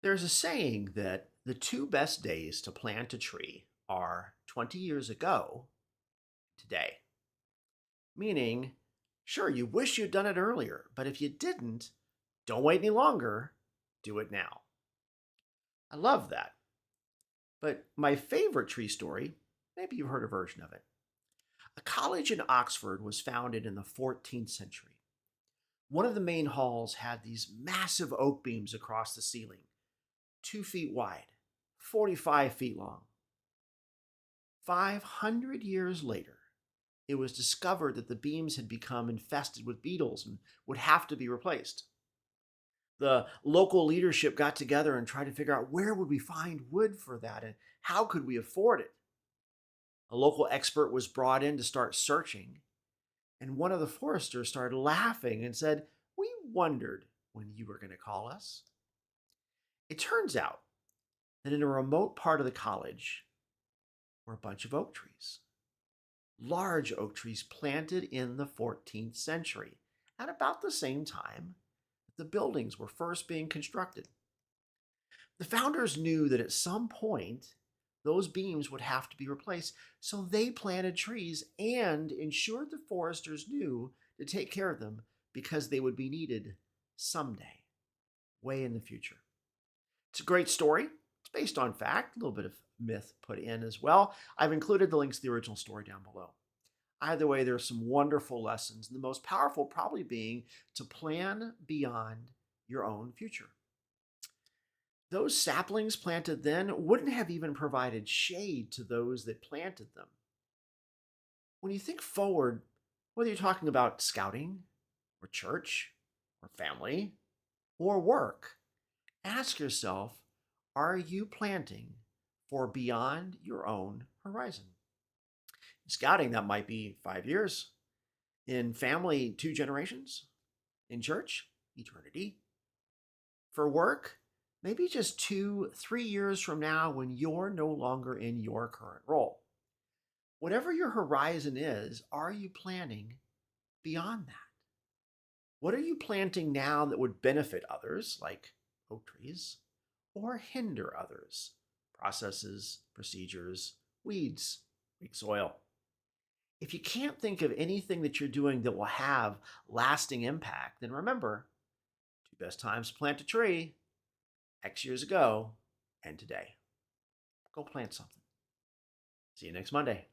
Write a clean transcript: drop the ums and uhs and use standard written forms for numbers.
There's a saying that the two best days to plant a tree are 20 years ago, today. Meaning, sure, you wish you'd done it earlier, but if you didn't, don't wait any longer. Do it now. I love that. But my favorite tree story, maybe you've heard a version of it. A college in Oxford was founded in the 14th century. One of the main halls had these massive oak beams across the ceiling, 2 feet wide, 45 feet long. 500 years later, it was discovered that the beams had become infested with beetles and would have to be replaced. The local leadership got together and tried to figure out where would we find wood for that and how could we afford it. A local expert was brought in to start searching, and one of the foresters started laughing and said, "We wondered when you were going to call us." It turns out that in a remote part of the college were a bunch of oak trees. Large oak trees planted in the 14th century at about the same time that the buildings were first being constructed. The founders knew that at some point those beams would have to be replaced, so they planted trees and ensured the foresters knew to take care of them because they would be needed someday, way in the future. It's a great story. It's based on fact, a little bit of myth put in as well. I've included the links to the original story down below. Either way, there are some wonderful lessons, and the most powerful probably being to plan beyond your own future. Those saplings planted then wouldn't have even provided shade to those that planted them. When you think forward, whether you're talking about scouting, or church, or family, or work, ask yourself, are you planting for beyond your own horizon? In scouting, that might be 5 years. In family, 2 generations. In church, eternity. For work, maybe just 2, 3 years from now when you're no longer in your current role. Whatever your horizon is, are you planning beyond that? What are you planting now that would benefit others, like oak trees, or hinder others, processes, procedures, weeds, weak soil? If you can't think of anything that you're doing that will have lasting impact, then remember, two best times to plant a tree, X years ago and today. Go plant something. See you next Monday.